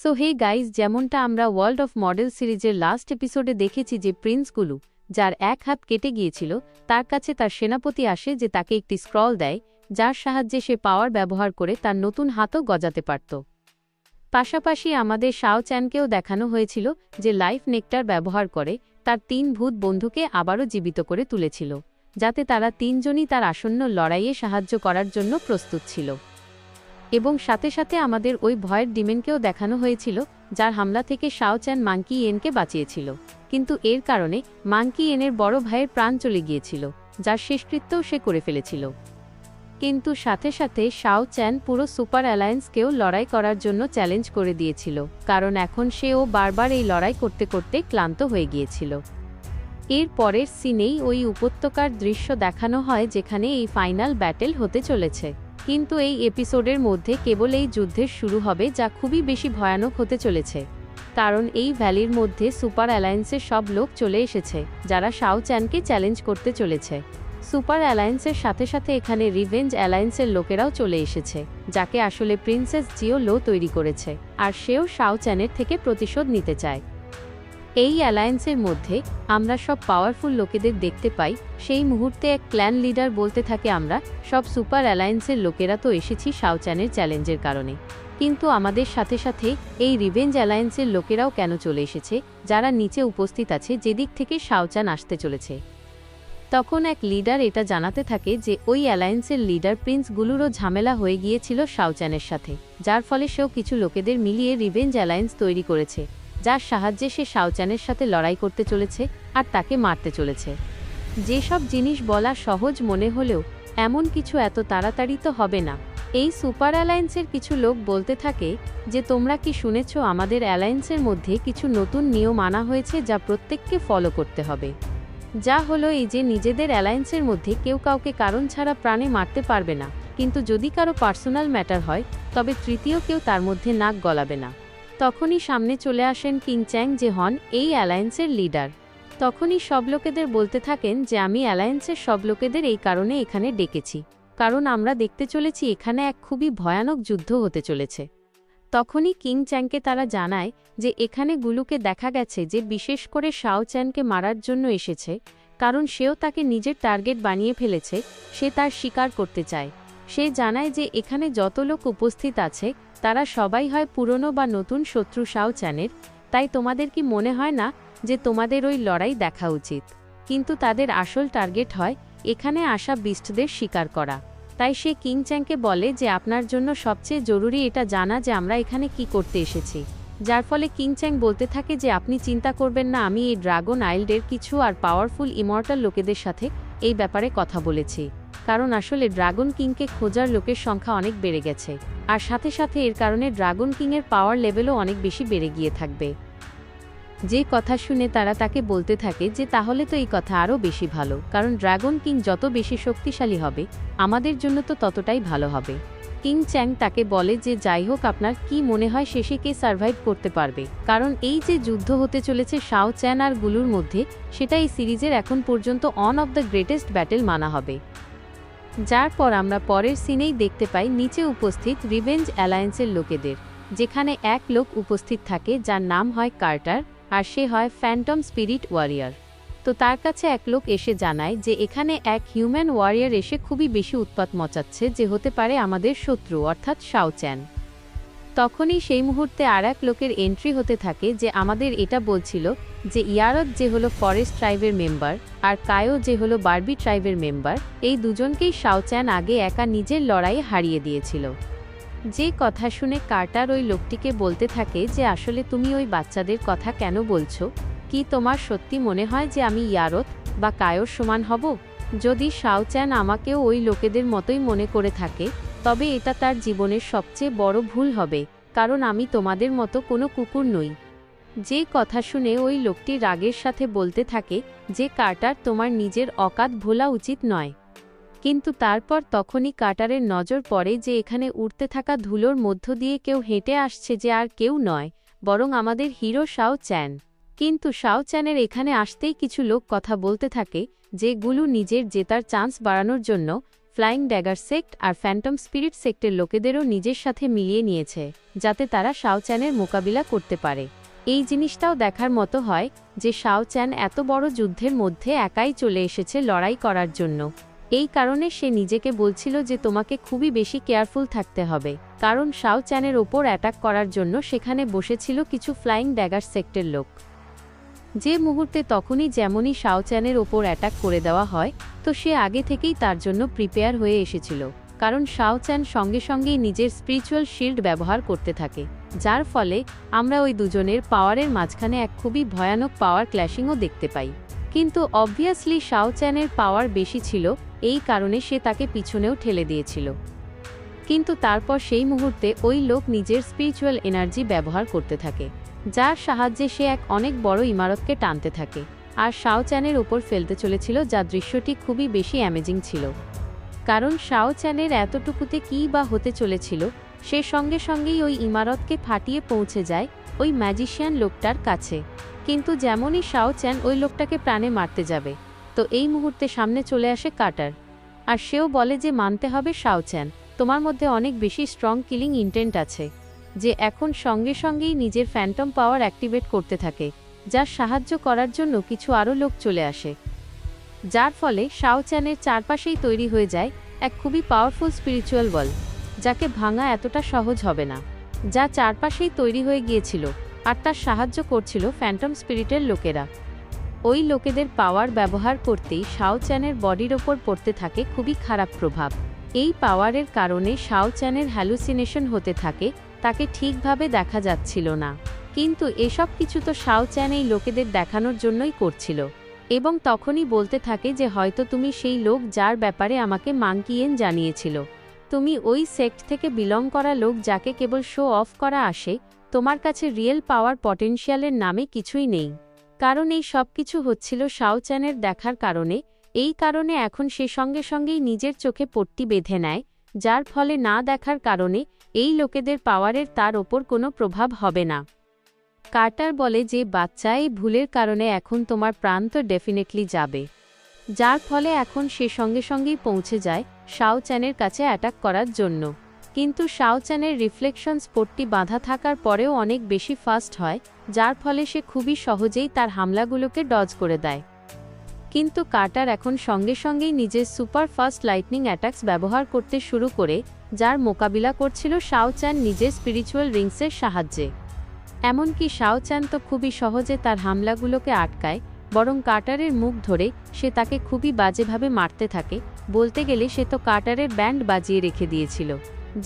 So hey guys, যেমনটা আমরা world of model সিরিজের লাস্ট এপিসোডে দেখেছি যে প্রিন্স গুলু, যার এক হাত কেটে গিয়েছিল, তার কাছে তার সেনাপতি আসে যে তাকে একটি স্ক্রল দেয়, যার সাহায্যে সে পাওয়ার ব্যবহার করে তার নতুন হাতও গজাতে পারত। পাশাপাশি আমাদের শাও চ্যানকেও দেখানো হয়েছিল যে লাইফ নেকটার ব্যবহার করে তার 3 ভূত বন্ধুকে আবারও জীবিত করে তুলেছিল, যাতে তারা 3 জনই তার আসন্ন লড়াইয়ে সাহায্য করার জন্য প্রস্তুত ছিল। এবং সাথে সাথে আমাদের ওই ভয়ের ডিমেনকেও দেখানো হয়েছিল, যার হামলা থেকে শাও চ্যান মাংকি ইয়েনকে বাঁচিয়েছিল, কিন্তু এর কারণে মাংকি ইয়েনের বড় ভাইয়ের প্রাণ চলে গিয়েছিল, যার শেষকৃত্যও সে করে ফেলেছিল। কিন্তু সাথে সাথে শাও চ্যান পুরো সুপার অ্যালায়েন্সকেও লড়াই করার জন্য চ্যালেঞ্জ করে দিয়েছিল, কারণ এখন সেও বারবার এই লড়াই করতে করতে ক্লান্ত হয়ে গিয়েছিল। এর পরের সিনেই ওই উপত্যকার দৃশ্য দেখানো হয় যেখানে এই ফাইনাল ব্যাটেল হতে চলেছে। কিন্তু এই এপিসোডের মধ্যে কেবল এই যুদ্ধের শুরু হবে, যা খুবই বেশি ভয়ানক হতে চলেছে, কারণ এই ভ্যালির মধ্যে সুপার অ্যালায়েন্সের সব লোক চলে এসেছে, যারা শাও চ্যানকে চ্যালেঞ্জ করতে চলেছে। সুপার অ্যালায়েন্সের সাথে সাথে এখানে রিভেঞ্জ অ্যালায়েন্সের লোকেরাও চলে এসেছে, যাকে আসলে প্রিন্সেস জিও লো তৈরি করেছে, আর সেও শাও চ্যানের থেকে প্রতিশোধ নিতে চায়। এই অ্যালায়েন্সের মধ্যে আমরা সব পাওয়ারফুল লোকেদের দেখতে পাই। সেই মুহূর্তে এক ক্ল্যান লিডার বলতে থাকে, আমরা সব সুপার অ্যালায়েন্সের লোকেরা তো এসেছি শাও চ্যানের চ্যালেঞ্জের কারণে, কিন্তু আমাদের সাথে সাথে এই রিভেঞ্জ অ্যালায়েন্সের লোকেরাও কেন চলে এসেছে, যারা নিচে উপস্থিত আছে যেদিক থেকে শাও চ্যান আসতে চলেছে। তখন এক লিডার এটা জানাতে থাকে যে ওই অ্যালায়েন্সের লিডার প্রিন্স গুলুরও ঝামেলা হয়ে গিয়েছিল শাও চ্যানের সাথে, যার ফলে সেও কিছু লোকেদের মিলিয়ে রিভেঞ্জ অ্যালায়েন্স তৈরি করেছে, যার সাহায্যে সে শাও চ্যানের সাথে লড়াই করতে চলেছে আর তাকে মারতে চলেছে। যেসব জিনিস বলা সহজ মনে হলেও এমন কিছু এত তাড়াতাড়ি তো হবে না। এই সুপার অ্যালায়েন্সের কিছু লোক বলতে থাকে যে তোমরা কি শুনেছ, আমাদের অ্যালায়েন্সের মধ্যে কিছু নতুন নিয়ম আনা হয়েছে যা প্রত্যেককে ফলো করতে হবে, যা হলো এই যে নিজেদের অ্যালায়েন্সের মধ্যে কেউ কাউকে কারণ ছাড়া প্রাণে মারতে পারবে না, কিন্তু যদি কারো পার্সোনাল ম্যাটার হয় তবে তৃতীয় কেউ তার মধ্যে নাক গলাবে না। তখনই সামনে চলে আসেন কিং চ্যাং, যে হন এই অ্যালায়েন্সের লিডার। তখনই সব লোকেদের বলতে থাকেন যে আমি অ্যালায়েন্সের সব লোকেদের এই কারণে এখানে ডেকেছি, কারণ আমরা দেখতে চলেছি এখানে এক খুবই ভয়ানক যুদ্ধ হতে চলেছে। তখনই কিং চ্যাংকে তারা জানায় যে এখানে গুলুকে দেখা গেছে যে বিশেষ করে শাও চ্যানকে মারার জন্য এসেছে, কারণ সেও তাকে নিজের টার্গেট বানিয়ে ফেলেছে, সে তার শিকার করতে চায়। সে জানায় যে এখানে যত লোক উপস্থিত আছে তারা সবাই হয় পুরনো বা নতুন শত্রু শাও চ্যানের, তাই তোমাদের কি মনে হয় না যে তোমাদের ওই লড়াই দেখা উচিত? কিন্তু তাদের আসল টার্গেট হয় এখানে আসা বিস্টদের শিকার করা। তাই সে কিং চ্যাংকে বলে যে আপনার জন্য সবচেয়ে জরুরি এটা জানা যে আমরা এখানে কি করতে এসেছি, যার ফলে কিং চ্যাং বলতে থাকে যে আপনি চিন্তা করবেন না, আমি এই ড্রাগন আইল্ডের কিছু আর পাওয়ারফুল ইমর্টাল লোকেদের সাথে এই ব্যাপারে কথা বলেছি, কারণ আসলে ড্রাগন কিংকে খোঁজার লোকের সংখ্যা অনেক বেড়ে গেছে, আর সাথে সাথে এর কারণে ড্রাগন কিংয়ের পাওয়ার লেভেলও অনেক বেশি বেড়ে গিয়ে থাকবে। যে কথা শুনে তারা তাকে বলতে থাকে যে তাহলে তো এই কথা আরও বেশি ভালো, কারণ ড্রাগন কিং যত বেশি শক্তিশালী হবে আমাদের জন্য তো ততটাই ভালো হবে। কিং চ্যাং তাকে বলে যে যাই হোক, আপনার কি মনে হয় শেষে কে সার্ভাইভ করতে পারবে, কারণ এই যে যুদ্ধ হতে চলেছে শাও চ্যান আর গুলুর মধ্যে, সেটা এই সিরিজের এখন পর্যন্ত one of the greatest battle মানা হবে। যার পর আমরা পরের সিনেই দেখতে পাই নিচে উপস্থিত রিভেঞ্জ অ্যালায়েন্সের লোকেদের, যেখানে এক লোক উপস্থিত থাকে যার নাম হয় কার্টার, আর সে হয় ফ্যান্টম স্পিরিট ওয়ারিয়ার। তো তার কাছে এক লোক এসে জানায় যে এখানে এক হিউম্যান ওয়ারিয়ার এসে খুবই বেশি উৎপাত মচাচ্ছে, যে হতে পারে আমাদের শত্রু অর্থাৎ শাও চ্যান। তখনই সেই মুহূর্তে আর এক লোকের এন্ট্রি হতে থাকে যে আমাদের এটা বলছিল যে ইয়ারত, যে হলো ফরেস্ট ট্রাইবের মেম্বার, আর কায়ো, যে হলো বার্বি ট্রাইবের মেম্বার, এই দুজনকেই শাও চ্যান আগে একা নিজের লড়াইয়ে হারিয়ে দিয়েছিল। যে কথা শুনে কার্টার ওই লোকটিকে বলতে থাকে যে আসলে তুমি ওই বাচ্চাদের কথা কেন বলছো? কি তোমার সত্যি মনে হয় যে আমি ইয়ারত বা কায়োর সমান হব? যদি শাও চ্যান আমাকেও ওই লোকেদের মতোই মনে করে থাকে, তবে এটা তার জীবনের সবচেয়ে বড় ভুল হবে, কারণ আমি তোমাদের মতো কোনো কুকুর নই। যে কথা শুনে ওই লোকটি রাগের সাথে বলতে থাকে যে কার্টার, তোমার নিজের অকাত ভোলা উচিত নয়। কিন্তু তারপর তখনই কার্টারের নজর পড়ে যে এখানে উড়তে থাকা ধুলোর মধ্য দিয়ে কেউ হেঁটে আসছে, যে আর কেউ নয় বরং আমাদের হিরো শাও চ্যান। কিন্তু শাও চ্যানের এখানে আসতেই কিছু লোক কথা বলতে থাকে যে গুলু নিজের জেতার চান্স বাড়ানোর জন্য ফ্লাইং ড্যাগার সেক্ট আর ফ্যান্টম স্পিরিট সেক্টের লোকেদেরও নিজের সাথে মিলিয়ে নিয়েছে, যাতে তারা শাও চ্যানের মোকাবিলা করতে পারে। এই জিনিসটাও দেখার মতো হয় যে শাও চ্যান এত বড় যুদ্ধের মধ্যে একাই চলে এসেছে লড়াই করার জন্য। এই কারণে সে নিজেকে বলছিল যে তোমাকে খুবই বেশি কেয়ারফুল থাকতে হবে, কারণ শাও চ্যানের ওপর অ্যাটাক করার জন্য সেখানে বসেছিল কিছু ফ্লাইং ড্যাগার সেক্টের লোক। যে মুহূর্তে তখনই যেমনই শাও চ্যানের ওপর অ্যাটাক করে দেওয়া হয়, তো সে আগে থেকেই তার জন্য প্রিপেয়ার হয়ে এসেছিল, কারণ শাও চ্যান সঙ্গে সঙ্গেই নিজের স্পিরিচুয়াল শিল্ড ব্যবহার করতে থাকে, যার ফলে আমরা ওই দুজনের পাওয়ারের মাঝখানে এক খুবই ভয়ানক পাওয়ার ক্ল্যাশিংও দেখতে পাই। কিন্তু অবভিয়াসলি শাও চ্যানের পাওয়ার বেশি ছিল, এই কারণে সে তাকে পিছনেও ঠেলে দিয়েছিল। কিন্তু তারপর সেই মুহূর্তে ওই লোক নিজের স্পিরিচুয়াল এনার্জি ব্যবহার করতে থাকে, যার সাহায্যে সে এক অনেক বড় ইমারতকে টানতে থাকে আর শাও চ্যানের ওপর ফেলতে চলেছিল, যা দৃশ্যটি খুবই বেশি অ্যামেজিং ছিল। কারণ শাও চ্যানের এতটুকুতে কী বা হতে চলেছিল, সে সঙ্গে সঙ্গেই ওই ইমারতকে ফাটিয়ে পৌঁছে যায় ওই ম্যাজিশিয়ান লোকটার কাছে। কিন্তু যেমনই শাও চ্যান ওই লোকটাকে প্রাণে মারতে যাবে, তো এই মুহূর্তে সামনে চলে আসে কার্টার, আর সেও বলে যে মানতে হবে শাও চ্যান, তোমার মধ্যে অনেক বেশি স্ট্রং কিলিং ইন্টেন্ট আছে, যে এখন সঙ্গে সঙ্গেই নিজের ফ্যান্টম পাওয়ার অ্যাক্টিভেট করতে থাকে, যার সাহায্য করার জন্য কিছু আরও লোক চলে আসে, যার ফলে শাও চ্যানের চারপাশেই তৈরি হয়ে যায় এক খুবই পাওয়ারফুল স্পিরিচুয়াল ওয়াল, যাকে ভাঙা এতটা সহজ হবে না, যা চারপাশেই তৈরি হয়ে গিয়েছিল, আর তার সাহায্য করছিল ফ্যান্টম স্পিরিটের লোকেরা। ওই লোকেদের পাওয়ার ব্যবহার করতেই শাও চ্যানের বডির ওপর পড়তে থাকে খুবই খারাপ প্রভাব। এই পাওয়ারের কারণে শাও চ্যানের হ্যালুসিনেশন হতে থাকে, তাকে ঠিকভাবে দেখা যাচ্ছিল না। কিন্তু এসব কিছু তো শাও চ্যান এই লোকেদের দেখানোর জন্যই করছিল, এবং তখনই বলতে থাকে যে হয়তো তুমি সেই লোক যার ব্যাপারে আমাকে মাংকিয়েন জানিয়েছিল। তুমি ওই সেক্ট থেকে বিলং করা লোক যাকে কেবল শো অফ করা আসে, তোমার কাছে রিয়েল পাওয়ার পটেনশিয়ালের নামে কিছুই নেই। কারণ এই সব কিছু হচ্ছিল শাও চ্যানের দেখার কারণে, এই কারণে এখন সে সঙ্গে সঙ্গেই নিজের চোখে পট্টি বেঁধে নেয়, যার ফলে না দেখার কারণে এই লোকেদের পাওয়ারের তার ওপর কোনো প্রভাব হবে না। কার্টার বলে যে বাচ্চা, এই ভুলের কারণে এখন তোমার প্রাণ তো ডেফিনেটলি যাবে, যার ফলে এখন সে সঙ্গে সঙ্গেই পৌঁছে যায় শাও চ্যানের কাছে অ্যাটাক করার জন্য। কিন্তু শাও চ্যানের রিফ্লেকশন স্পটটি বাঁধা থাকার পরেও অনেক বেশি ফাস্ট হয়, যার ফলে সে খুবই সহজেই তার হামলাগুলোকে ডজ করে দেয়। কিন্তু কার্টার এখন সঙ্গে সঙ্গেই নিজের সুপার ফাস্ট লাইটনিং অ্যাটাকস ব্যবহার করতে শুরু করে, যার মোকাবিলা করছিল শাও চ্যান নিজের স্পিরিচুয়াল রিংসের সাহায্যে। এমনকি শাও চ্যান তো খুবই সহজে তার হামলাগুলোকে আটকায়, বরং কার্টারের মুখ ধরে সে তাকে খুবই বাজেভাবে মারতে থাকে। বলতে গেলে সে তো কার্টারের ব্যান্ড বাজিয়ে রেখে দিয়েছিল,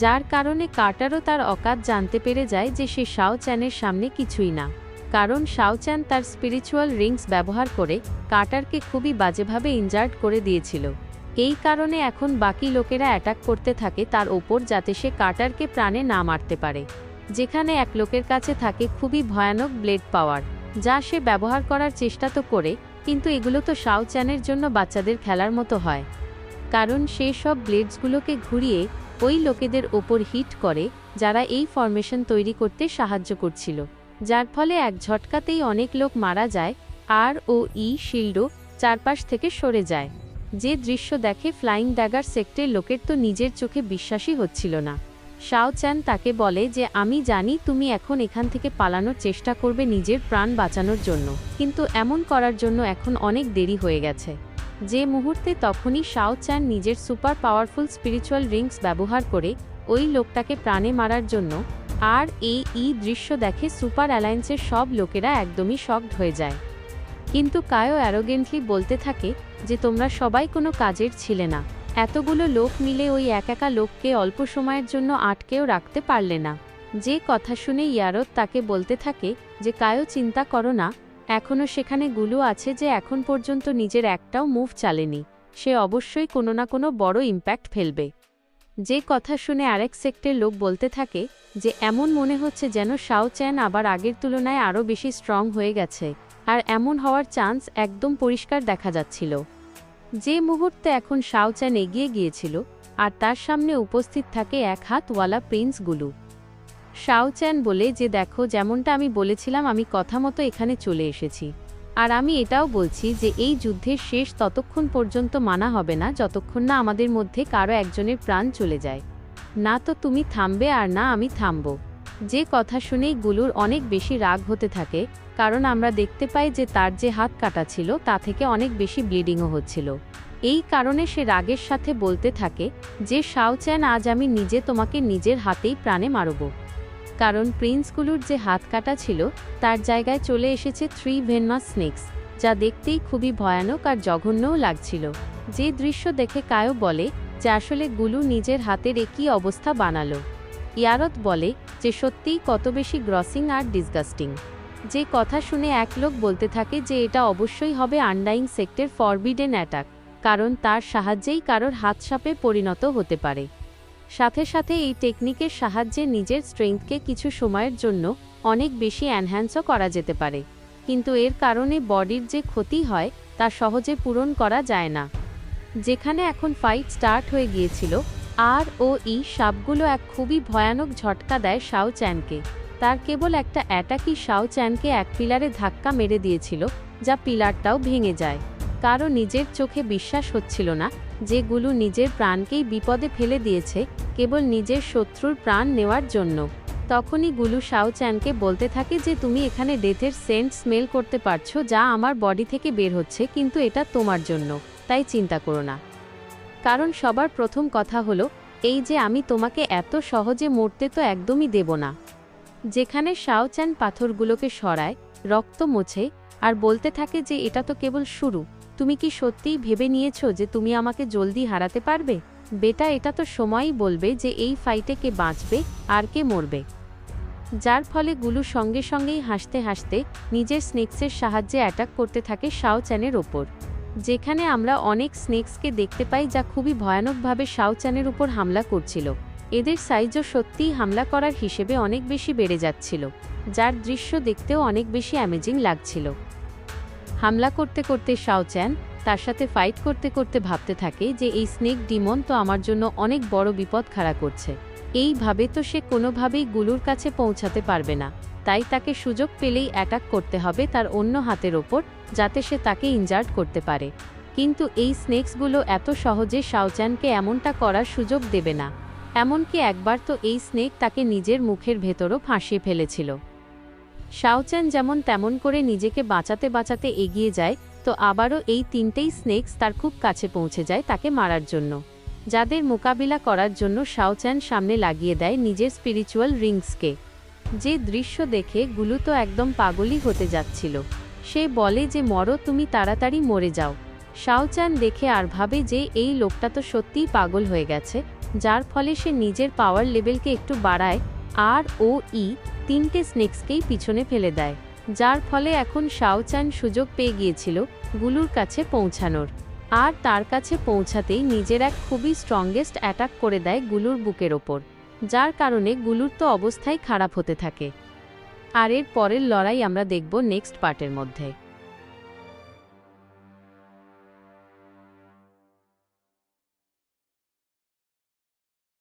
যার কারণে কার্টারও তার অকাত জানতে পেরে যায় যে সে শাও চ্যানের সামনে কিছুই না, কারণ শাও চ্যান তার স্পিরিচুয়াল রিংস ব্যবহার করে কার্টারকে খুবই বাজেভাবে ইনজার্ড করে দিয়েছিল। এই কারণে এখন বাকি লোকেরা অ্যাটাক করতে থাকে তার ওপর, যাতে সে কার্টারকে প্রাণে না মারতে পারে। যেখানে এক লোকের কাছে থাকে খুবই ভয়ানক ব্লেড পাওয়ার, যা সে ব্যবহার করার চেষ্টা তো করে, কিন্তু এগুলো তো শাও চ্যানের জন্য বাচ্চাদের খেলার মতো হয়, কারণ সে সব ব্লেডসগুলোকে ঘুরিয়ে ওই লোকেদের ওপর হিট করে, যারা এই ফরমেশন তৈরি করতে সাহায্য করছিল, যার ফলে এক ঝটকাতেই অনেক লোক মারা যায়, আর শিল্ডও চারপাশ থেকে সরে যায়। যে দৃশ্য দেখে ফ্লাইং ড্যাগার সেক্টের লোকের তো নিজের চোখে বিশ্বাসই হচ্ছিল না। শাও চ্যান তাকে বলে যে আমি জানি তুমি এখন এখান থেকে পালানোর চেষ্টা করবে নিজের প্রাণ বাঁচানোর জন্য, কিন্তু এমন করার জন্য এখন অনেক দেরি হয়ে গেছে। যে মুহূর্তে তখনই শাও চ্যান নিজের সুপার পাওয়ারফুল স্পিরিচুয়াল রিংস ব্যবহার করে ওই লোকটাকে প্রাণে মারার জন্য, আর এই দৃশ্য দেখে সুপার অ্যালায়েন্সের সব লোকেরা একদমই শকড হয়ে যায়। কিন্তু কায়ো অ্যারোগেন্টলি বলতে থাকে যে তোমরা সবাই কোনো কাজের ছিলে না, এতগুলো লোক মিলে ওই একা লোককে অল্প সময়ের জন্য আটকেও রাখতে পারলে না। যে কথা শুনে ইয়ারত তাকে বলতে থাকে যে কায়ো, চিন্তা করো না, এখনও সেখানে গুলো আছে যে এখন পর্যন্ত নিজের একটাও মুভ চালেনি, সে অবশ্যই কোনো না কোনো বড় ইম্প্যাক্ট ফেলবে। যে কথা শুনে আরেক সেক্টের লোক বলতে থাকে যে এমন মনে হচ্ছে যেন শাও চ্যান আবার আগের তুলনায় আরও বেশি স্ট্রং হয়ে গেছে, আর এমন হওয়ার চান্স একদম পরিষ্কার দেখা যাচ্ছিল। যে মুহূর্তে এখন শাও চ্যান এগিয়ে গিয়েছিল, আর তার সামনে উপস্থিত থাকে এক হাতওয়ালা প্রিন্স গুলু। শাও চ্যান বলে যে দেখো, যেমনটা আমি বলেছিলাম, আমি কথা মতো এখানে চলে এসেছি, আর আমি এটাও বলছি যে এই যুদ্ধের শেষ ততক্ষণ পর্যন্ত মানা হবে না যতক্ষণ না আমাদের মধ্যে কারো একজনের প্রাণ চলে যায়। না তো তুমি থামবে আর না আমি থামব। যে কথা শুনেই গুলুর অনেক বেশি রাগ হতে থাকে, কারণ আমরা দেখতে পাই যে তার যে হাত কাটা ছিল তা থেকে অনেক বেশি ব্লিডিংও হচ্ছিল। এই কারণে সে রাগের সাথে বলতে থাকে যে শাও চ্যান, আজ আমি নিজে তোমাকে নিজের হাতেই প্রাণে মারব। কারণ প্রিন্স গুলুর যে হাত কাটা ছিল তার জায়গায় চলে এসেছে 3 ভেনমাস স্নেকস, যা দেখতেই খুবই ভয়ানক আর জঘন্যও লাগছিল। যে দৃশ্য দেখে কায়ো বলে যে আসলে গুলু নিজের হাতের একই অবস্থা বানালো। ইয়ারত বলে যে সত্যিই কত বেশি গ্রসিং আর ডিসগাস্টিং। যে কথা শুনে এক লোক বলতে থাকে যে এটা অবশ্যই হবে আনডাইং সেক্টর ফরবিডেন অ্যাটাক, কারণ তার সাহায্যেই কারোর হাত সাপে পরিণত হতে পারে। সাথে সাথে এই টেকনিকের সাহায্যে নিজের স্ট্রেংথকে কিছু সময়ের জন্য অনেক বেশি এনহ্যান্সও করা যেতে পারে, কিন্তু এর কারণে বডির যে ক্ষতি হয় তা সহজে পূরণ করা যায় না। যেখানে এখন ফাইট স্টার্ট হয়ে গিয়েছিল, আর ও ই সাপগুলো এক খুবই ভয়ানক ঝটকা দেয় শাও চ্যানকে। তার কেবল একটা অ্যাটাকই শাও চ্যানকে এক পিলারে ধাক্কা মেরে দিয়েছিল, যা পিলারটাও ভেঙে যায়। কারো নিজের চোখে বিশ্বাস হচ্ছিল না যে গুলু নিজের প্রাণকেই বিপদে ফেলে দিয়েছে কেবল নিজের শত্রুর প্রাণ নেওয়ার জন্য। তখনই গুলু শাও চ্যানকে বলতে থাকে যে তুমি এখানে ডেথের সেন্ট স্মেল করতে পারছো, যা আমার বডি থেকে বের হচ্ছে, কিন্তু এটা তোমার জন্য, তাই চিন্তা করো না। কারণ সবার প্রথম কথা হলো এই যে আমি তোমাকে এত সহজে মরতে তো একদমই দেব না। যেখানে শাও চ্যান পাথরগুলোকে সরায়, রক্ত মোছে আর বলতে থাকে যে এটা তো কেবল শুরু। তুমি কি সত্যিই ভেবে নিয়েছো যে তুমি আমাকে জলদি হারাতে পারবে? বেটা, এটা তো সময়ই বলবে যে এই ফাইটে কে বাঁচবে আর কে মরবে। যার ফলে গুলু সঙ্গে সঙ্গেই হাসতে হাসতে নিজের স্নেকসের সাহায্যে অ্যাটাক করতে থাকে শাও চ্যানের ওপর। যেখানে আমরা অনেক স্নেকসকে দেখতে পাই যা খুবই ভয়ানকভাবে শাও চ্যানের উপর হামলা করছিল। এদের সাইজও সত্যিই হামলা করার হিসেবে অনেক বেশি বেড়ে যাচ্ছিল, যার দৃশ্য দেখতেও অনেক বেশি অ্যামেজিং লাগছিল। হামলা করতে করতে শাও চ্যান তার সাথে ফাইট করতে করতে ভাবতে থাকে যে এই স্নেক ডিমন তো আমার জন্য অনেক বড় বিপদ খাড়া করছে। এইভাবে তো সে কোনোভাবেই গুলুর কাছে পৌঁছাতে পারবে না, তাই তাকে সুযোগ পেলেই অ্যাটাক করতে হবে তার অন্য হাতের ওপর, যাতে সে তাকে ইনজার্ড করতে পারে। কিন্তু এই স্নেকসগুলো এত সহজে শাও চ্যানকে এমনটা করার সুযোগ দেবে না। এমনকি একবার তো এই স্নেক তাকে নিজের মুখের ভেতরও ফাঁসিয়ে ফেলেছিল। শাও চ্যান যেমন তেমন করে নিজেকে বাঁচাতে বাঁচাতে এগিয়ে যায়, তো আবারও এই তিনটেই স্নেকস তার খুব কাছে পৌঁছে যায় তাকে মারার জন্য, যাদের মোকাবিলা করার জন্য শাও চ্যান সামনে লাগিয়ে দেয় নিজের স্পিরিচুয়াল রিংসকে। যে দৃশ্য দেখে গুলু তো একদম পাগলই হতে যাচ্ছিল। সে বলে যে মরো, তুমি তাড়াতাড়ি মরে যাও। শাও চ্যান দেখে আর ভাবে যে এই লোকটা তো সত্যিই পাগল হয়ে গেছে, যার ফলে সে নিজের পাওয়ার লেভেলকে একটু বাড়ায় আর ও ই তিনটে স্নেকসকেই পিছনে ফেলে দেয়, যার ফলে এখন শাও চ্যান সুযোগ পেয়ে গিয়েছিল গুলুর কাছে পৌঁছানোর। আর তার কাছে পৌঁছাতেই নিজের এক খুবই স্ট্রংগেস্ট অ্যাটাক করে দেয় গুলুর বুকের ওপর, যার কারণে গুলুর তো অবস্থাই খারাপ হতে থাকে। আর এর পরের লড়াই আমরা দেখব নেক্সট পার্টের মধ্যে।